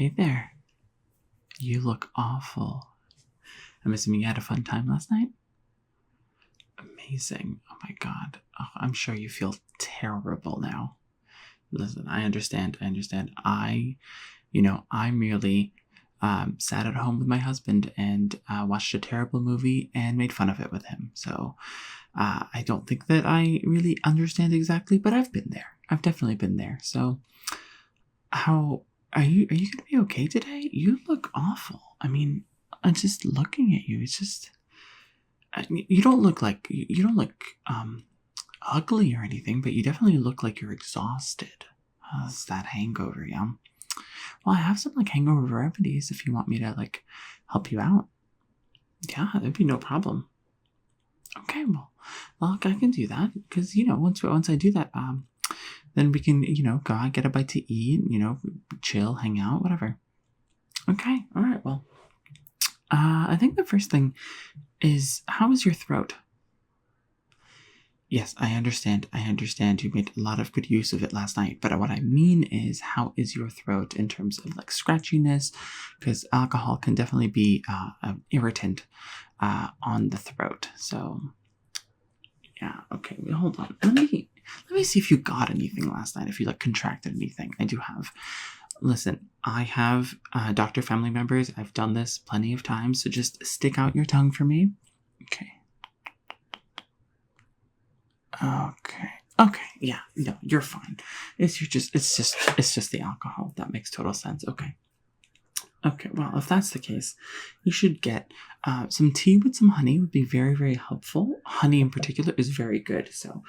Hey there. You look awful. I'm assuming you had a fun time last night? Amazing. Oh my god. Oh, I'm sure you feel terrible now. Listen, I understand. I merely sat at home with my husband and watched a terrible movie and made fun of it with him. So I don't think that I really understand exactly, but I've been there. I've definitely been there. So how are you? Are you gonna be okay today? You look awful. I mean, I'm just looking at you. It's just you don't look like you don't look ugly or anything, but you definitely look like you're exhausted. It's that hangover, yeah. Well, I have some like hangover remedies if you want me to like help you out. Yeah, that'd be no problem. Okay, well, I can do that because once I do that, then we can go out, get a bite to eat, chill, hang out, whatever. Okay, all right. Well, I think the first thing is how is your throat? Yes, I understand. You made a lot of good use of it last night. But what I mean is, how is your throat in terms of like scratchiness? Because alcohol can definitely be an irritant on the throat. So, yeah. Okay. Well, hold on. Let me see if you got anything last night. If you like contracted anything, I do have. Listen, I have doctor family members. I've done this plenty of times. So just stick out your tongue for me. Okay. Okay. Yeah. No, you're fine. It's just the alcohol. That makes total sense. Okay. Well, if that's the case, you should get some tea with some honey. Would be very, very helpful. Honey in particular is very good. So,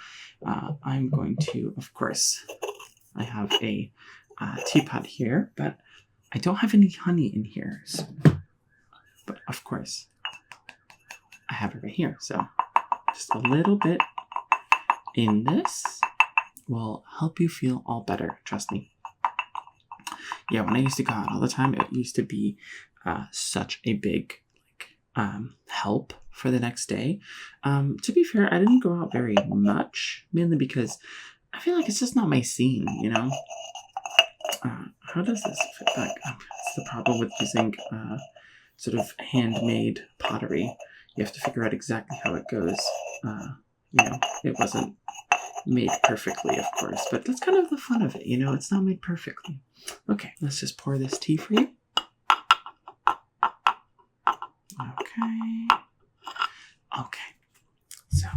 I'm going to, of course, I have a teapot here, but I don't have any honey in here. So, but of course, I have it right here. So, just a little bit in this will help you feel all better. Trust me. Yeah, when I used to go out all the time, it used to be such a big help for the next day. To be fair, I didn't go out very much, mainly because I feel like it's just not my scene, How does this fit back up? It's the problem with using sort of handmade pottery. You have to figure out exactly how it goes. It wasn't made perfectly, of course, but that's kind of the fun of it, it's not made perfectly. Okay, let's just pour this tea for you. Okay, so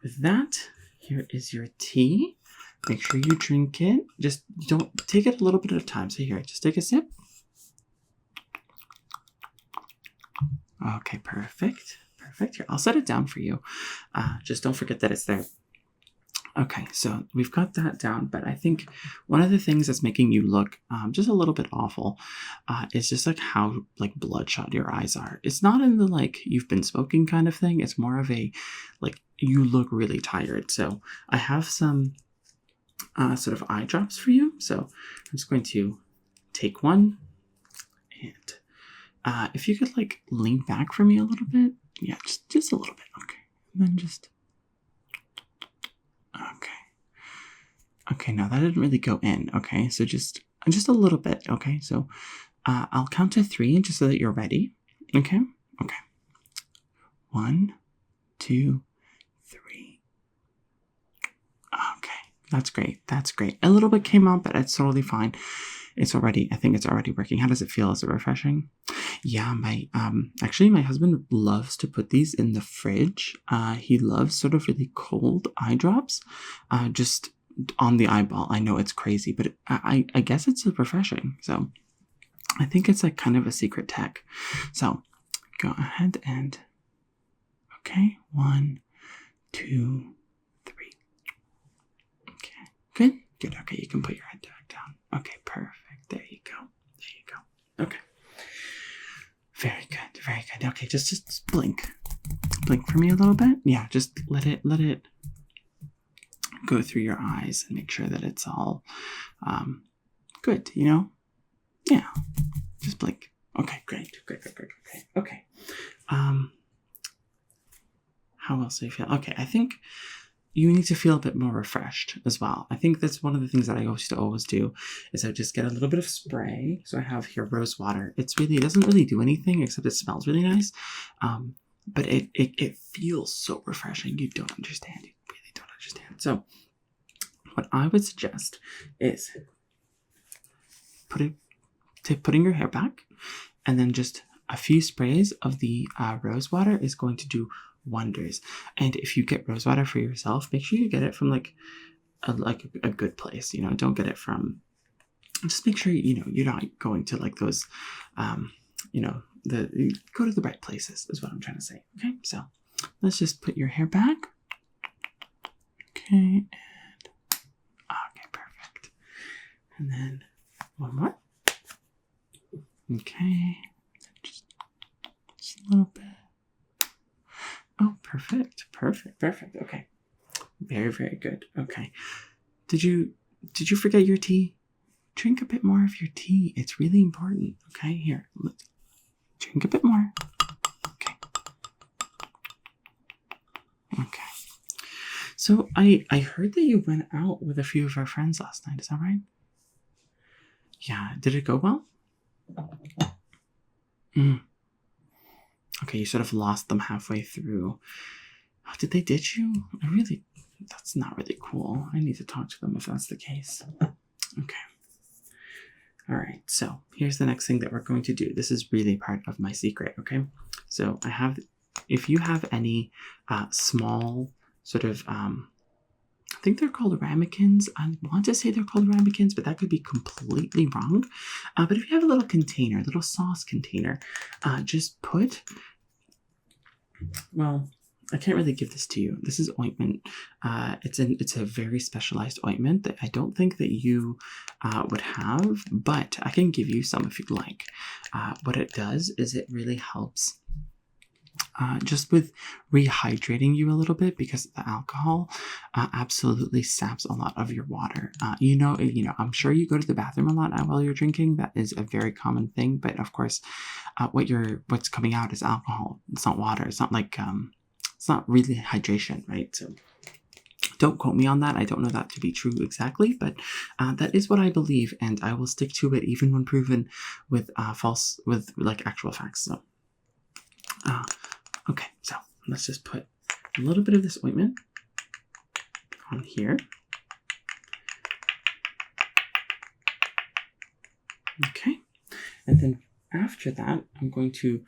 with that, here is your tea. Make sure you drink it. Just don't take it a little bit at a time. So here, just take a sip. Okay, perfect. Here, I'll set it down for you. Just don't forget that it's there. Okay, so we've got that down, but I think one of the things that's making you look just a little bit awful is just like how like bloodshot your eyes are. It's not in the like you've been smoking kind of thing. It's more of a like you look really tired. So I have some sort of eye drops for you. So I'm just going to take one, and if you could like lean back for me a little bit. Yeah, just a little bit. Okay, and then just. Okay, now that didn't really go in. Okay, so just a little bit. Okay, so I'll count to 3 just so that you're ready. Okay. 1, 2, 3. Okay, that's great. A little bit came out, but it's totally fine. I think it's already working. How does it feel? Is it refreshing? Yeah, my husband loves to put these in the fridge. He loves sort of really cold eye drops, just on the eyeball. I know it's crazy, but I guess it's refreshing. So I think it's like kind of a secret tech. So go ahead and okay, 1, 2, 3. Okay, good. Okay, you can put your head back down. Okay, perfect. There you go. Okay. Very good. Okay, just blink for me a little bit. Yeah, just let it go through your eyes and make sure that it's all good. Yeah, just blink. Okay, great. Okay. How else do you feel? Okay, I think you need to feel a bit more refreshed as well. I think that's one of the things that I used to always do is I just get a little bit of spray. So I have here rose water. It doesn't really do anything except it smells really nice. But it feels so refreshing. You don't understand. You really don't understand. So what I would suggest is putting your hair back, and then just a few sprays of the rose water is going to do wonders. And if you get rose water for yourself, make sure you get it from like a good place. You know, don't get it from. Just make sure you're not going to like those. Go to the right places is what I'm trying to say. Okay, so let's just put your hair back. Okay, okay, perfect. And then one more. Okay, just a little bit. Oh, perfect. Okay, very, very good. Okay, did you forget your tea? Drink a bit more of your tea. It's really important. Okay, here, let's drink a bit more. Okay. So I heard that you went out with a few of our friends last night. Is that right? Yeah. Did it go well? Okay, you sort of lost them halfway through. Oh, did they ditch you? That's not really cool. I need to talk to them if that's the case. Okay. All right, so here's the next thing that we're going to do. This is really part of my secret, okay? So if you have any small sort of, I think they're called ramekins. I want to say they're called ramekins, but that could be completely wrong. But if you have a little container, a little sauce container, just put, well, I can't really give this to you. This is ointment. It's a very specialized ointment that I don't think that you would have, but I can give you some if you'd like. What it does is it really helps just with rehydrating you a little bit, because the alcohol absolutely saps a lot of your water. I'm sure you go to the bathroom a lot while you're drinking. That is a very common thing, but of course, what's coming out is alcohol. It's not water. It's not like it's not really hydration, right? So don't quote me on that. I don't know that to be true exactly, but that is what I believe, and I will stick to it even when proven with actual facts. So, okay, so let's just put a little bit of this ointment on here. Okay, and then after that, I'm going to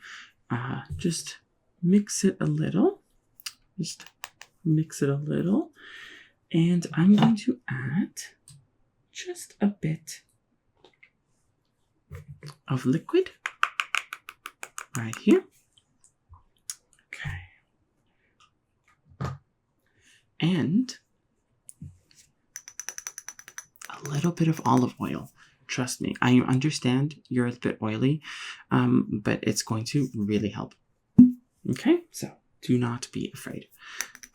just mix it a little. Just mix it a little. And I'm going to add just a bit of liquid right here. Okay. And a little bit of olive oil. Trust me, I understand you're a bit oily, but it's going to really help. Okay, so do not be afraid.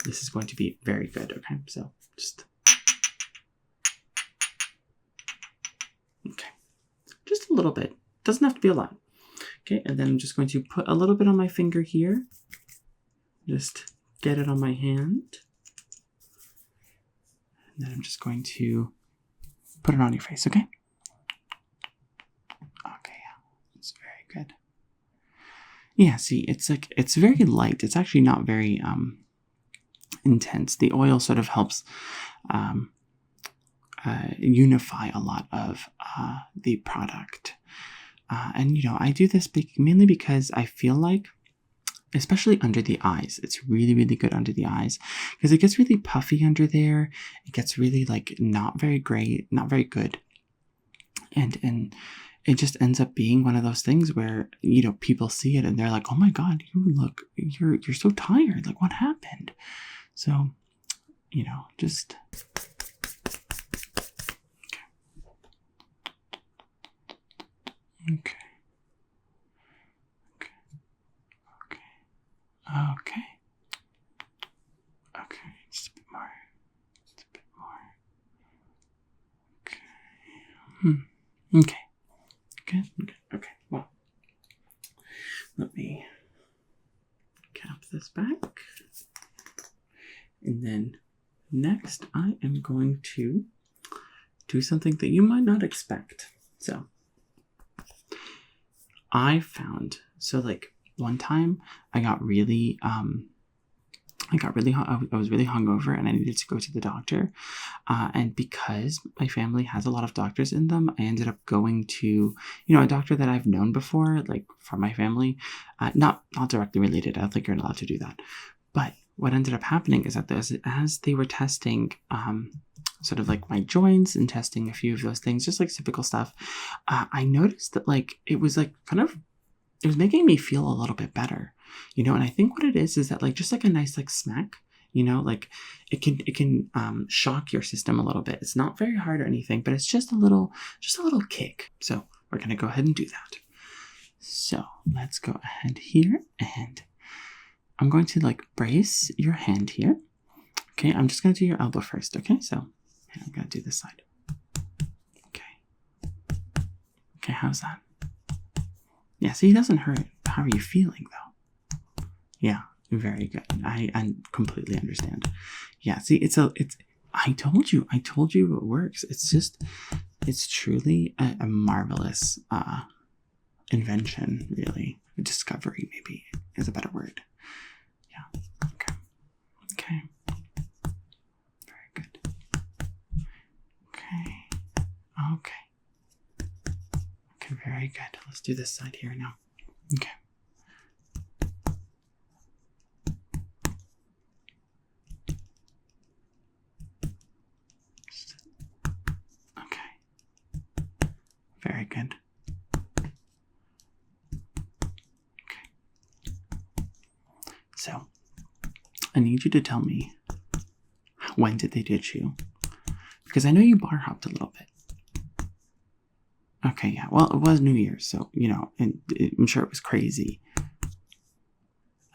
This is going to be very good, okay? So just a little bit. Doesn't have to be a lot. Okay, and then I'm just going to put a little bit on my finger here. Just get it on my hand. And then I'm just going to put it on your face, okay? Okay, yeah, it's very good. Yeah, see, it's very light. It's actually not very intense. The oil sort of helps unify a lot of the product. And I do this mainly because I feel like, especially under the eyes, it's really, really good under the eyes, because it gets really puffy under there. It gets really not very great, not very good. And it just ends up being one of those things where, people see it and they're like, oh my God, you're so tired. Like, what happened? So, just... Okay. Just a bit more. Okay. Good. Okay. Well, let me cap this back, and then next I am going to do something that you might not expect. So I found, like one time I got really, I was really hungover and I needed to go to the doctor. And because my family has a lot of doctors in them, I ended up going to, a doctor that I've known before, like from my family, not directly related. I don't think you're allowed to do that. But what ended up happening is that as they were testing, sort of like my joints and testing a few of those things, just like typical stuff, I noticed that like, it was like it was making me feel a little bit better, and I think what it is that like, just like a nice like smack, like it can shock your system a little bit. It's not very hard or anything, but it's just a little kick. So we're going to go ahead and do that. So let's go ahead here, and I'm going to like brace your hand here. Okay, I'm just going to do your elbow first. Okay, so I'm going to do this side. Okay, how's that? Yeah, see, it doesn't hurt. How are you feeling though? Yeah, very good. I completely understand. Yeah, see, I told you it works. It's truly a marvelous invention, really. A discovery, maybe, is a better word. Yeah, okay. Very good. Okay, very good. Let's do this side here now. Okay. Very good. Okay. So, I need you to tell me, when did they ditch you? Because I know you bar hopped a little bit. Okay, yeah. Well, it was New Year's, so, and I'm sure it was crazy.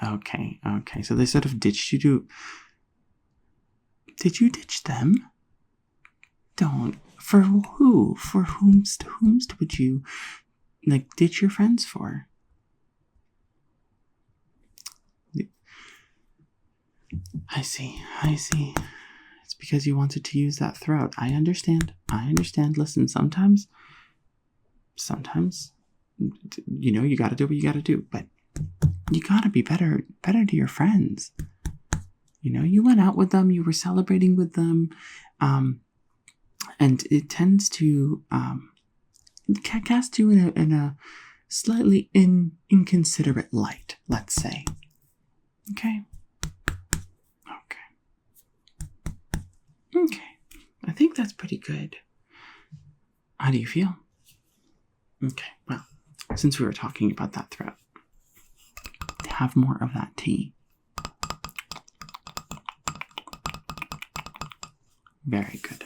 Okay. So they sort of ditched you to... Did you ditch them? Don't. For who? For whomst would you, like, ditch your friends for? I see. It's because you wanted to use that throat. I understand. Listen, sometimes, you gotta do what you gotta do, but you gotta be better to your friends. You went out with them, you were celebrating with them, and it tends to cast you in a slightly inconsiderate light, let's say. Okay. I think that's pretty good. How do you feel? Okay, well, since we were talking about that throat, have more of that tea. Very good.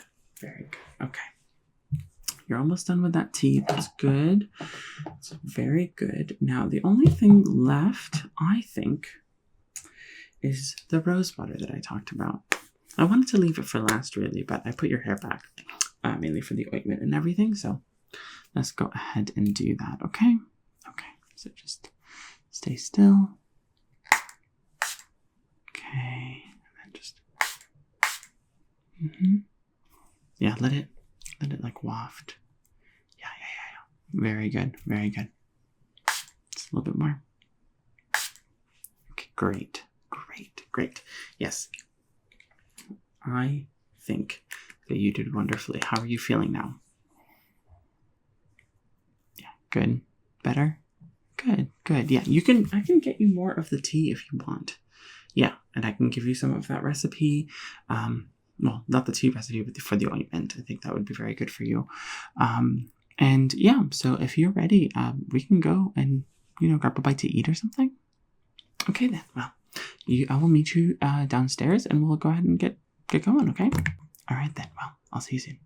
Okay. You're almost done with that tea. That's good. It's very good. Now, the only thing left, I think, is the rose water that I talked about. I wanted to leave it for last, really, but I put your hair back, mainly for the ointment and everything, so let's go ahead and do that, okay? Okay, so just stay still. Okay, and then just... Yeah, let it like waft. Yeah. Very good. Just a little bit more. Okay, great. Yes. I think that you did wonderfully. How are you feeling now? Yeah, good. Better? Good. Yeah, I can get you more of the tea if you want. Yeah, and I can give you some of that recipe. Well, not the tea recipe, but for the ointment. I think that would be very good for you. And yeah, so if you're ready, we can go and, grab a bite to eat or something. Okay then. Well, I will meet you downstairs and we'll go ahead and get going, okay? All right then. Well, I'll see you soon.